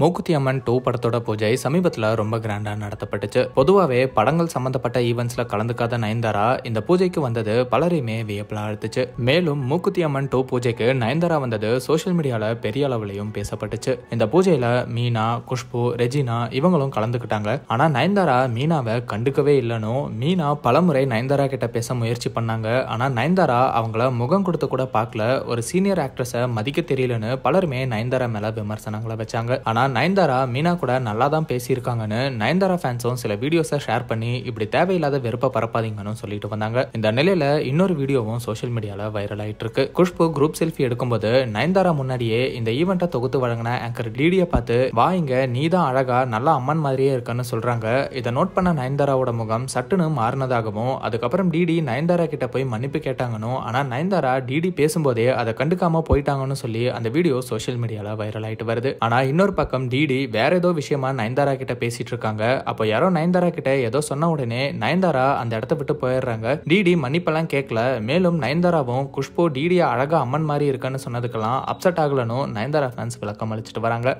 மூக்குத்தி அம்மன் 2 படத்தோட பூஜை சமீபத்துல ரொம்ப கிராண்டா நடத்தப்பட்டுச்சு. பொதுவாவே படங்கள் சம்பந்தப்பட்ட ஈவென்ட்ஸ்ல கலந்துக்காத நயன்தாரா இந்த பூஜைக்கு வந்தது பலரையுமே வியப்பில் ஆழ்த்துச்சு. மேலும் மூக்குத்தி அம்மன் 2 பூஜைக்கு நயன்தாரா வந்தது சோசியல் மீடியால பெரிய அளவுலையும் பேசப்பட்டுச்சு. இந்த பூஜையில மீனா, குஷ்பு, ரெஜினா இவங்களும் கலந்துக்கிட்டாங்க. ஆனா நயன்தாரா மீனாவை கண்டுக்கவே இல்லைன்னு மீனா பலமுறை நயன்தாரா கிட்ட பேச முயற்சி பண்ணாங்க. ஆனா நயன்தாரா அவங்கள முகம் கொடுத்து கூட பார்க்கல. ஒரு சீனியர் ஆக்ட்ரஸை மதிக்க தெரியலன்னு பலருமே நயன்தாரா மேல விமர்சனங்களை வச்சாங்க. ஆனா நயன்தாரா மீனா கூட நல்லா தான் பேசியிருக்காங்கன்னு நயன்தாரா ஃபேன்ஸும் சில வீடியோஸை ஷேர் பண்ணி இப்படி தேவையில்லாத வெறுப்பை பரப்பாதீங்கன்னு சொல்லிட்டு வந்தாங்க. இந்த நிலையில இன்னொரு வீடியோவும் சோசியல் மீடியால வைரல் ஆயிட்டு இருக்கு. குஷ்பு குரூப் செல்ஃபி எடுக்கும்போது நயன்தாரா முன்னாடியே இந்த ஈவெண்ட்டை தொகுத்து வழங்கின ஆங்கர் டிடியை பார்த்து வாங்க நீ தான் அழகா நல்லா அம்மன் மாதிரியே இருக்குன்னு சொல்றாங்க. இதை நோட் பண்ண நயன்தாராவோட முகம் சட்டுன்னு மாறினதாகவும் அதுக்கப்புறம் டிடி நயன்தாரா கிட்ட போய் மன்னிப்பு கேட்டாங்கன்னு, ஆனா நயன்தாரா டிடி பேசும்போதே அதை கண்டுக்காம போயிட்டாங்கன்னு சொல்லி அந்த வீடியோ சோசியல் மீடியால வைரல் ஆயிட்டு வருது. ஆனா இன்னொரு பக்கம் டிடி வேற ஏதோ விஷயமா நயன்தாரா கிட்ட பேசிட்டு இருக்காங்க. அப்போ யாரோ நயன்தாரா கிட்ட ஏதோ சொன்ன உடனே நயன்தாரா அந்த இடத்த விட்டு போயிடுறாங்க. டிடி மன்னிப்பெல்லாம் கேட்கல. மேலும் நயன்தாராவும் குஷ்பு டிடிய அழகா அம்மன் மாதிரி இருக்குன்னு சொன்னதுக்கெல்லாம் அப்செட் ஆகலன்னு நயன்தாரா ஃபேன்ஸ் விளக்கம் அளிச்சுட்டு வராங்க.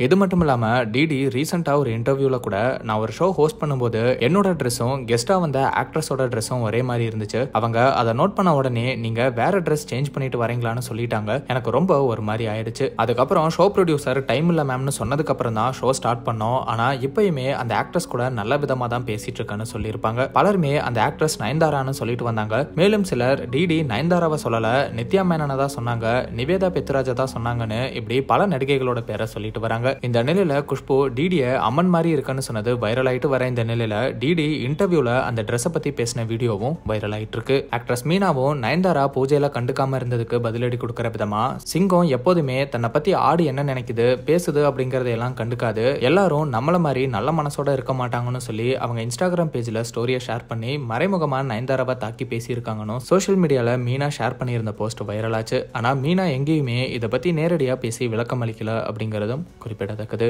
இது மட்டும் இல்லாம டிடி ரீசெண்டா ஒரு இன்டர்வியூல கூட நான் ஒரு ஷோ ஹோஸ்ட் பண்ணும்போது என்னோட ட்ரெஸ்ஸும் கெஸ்டா வந்த ஆக்ட்ரஸோட ட்ரெஸ்ஸும் ஒரே மாதிரி இருந்துச்சு. அவங்க அதை நோட் பண்ண உடனே நீங்க வேற ட்ரெஸ் சேஞ்ச் பண்ணிட்டு வரீங்களான்னு சொல்லிட்டாங்க. எனக்கு ரொம்ப ஒரு மாதிரி ஆயிடுச்சு. அதுக்கப்புறம் ஷோ ப்ரொடியூசர் டைம் இல்ல மேம்னு சொன்னதுக்கு அப்புறம் தான் ஷோ ஸ்டார்ட் பண்ணோம். ஆனா இப்பயுமே அந்த ஆக்ட்ரஸ் கூட நல்ல விதமா தான் பேசிட்டு இருக்கேன்னு சொல்லியிருப்பாங்க. பலருமே அந்த ஆக்ட்ரஸ் நயன்தாரான்னு சொல்லிட்டு வந்தாங்க. மேலும் சிலர் டிடி நயன்தாராவை சொல்லல, நித்யா மேனனை தான் சொன்னாங்க, நிவேதா பெத்ராஜா தான் சொன்னாங்கன்னு இப்படி பல நடிகைகளோட பேரை சொல்லிட்டு வராங்க. இந்த நிலையில குஷ்பு டிடிய அம்மன் மாதிரி இருக்குன்னு சொன்னது வைரல் ஆயிட்டு வர இந்த நிலையில டிடி இன்டர்வியூல அந்த ட்ரெஸ் பத்தி பேசின வீடியோவும் வைரல் ஆயிட்டு இருக்கு. ஆக்ட்ரஸ் மீனாவும் நயன்தாரா பூஜையில கண்டுக்காம இருந்ததுக்கு பதிலடி கொடுக்கிற விதமா சிங்கம் எப்போதுமே தன்னை பத்தி ஆடு என்ன நினைக்குது பேசுது அப்படிங்கறதையெல்லாம் கண்டுக்காது, எல்லாரும் நம்மள மாதிரி நல்ல மனசோட இருக்க மாட்டாங்கன்னு சொல்லி அவங்க இன்ஸ்டாகிராம் பேஜ்ல ஸ்டோரியை ஷேர் பண்ணி மறைமுகமா நயன்தாராவை தாக்கி பேசியிருக்காங்கன்னு சோசியல் மீடியால மீனா ஷேர் பண்ணியிருந்த போஸ்ட் வைரல் ஆச்சு. ஆனா மீனா எங்கேயுமே இதை பத்தி நேரடியா பேசி விளக்கம் அளிக்கல அப்படிங்கறதும் குறிப்பிடத்தக்கது.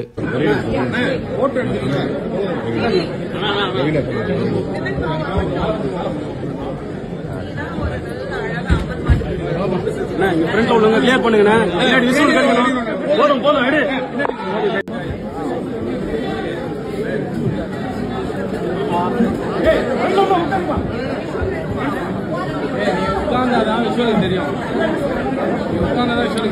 தெரியும்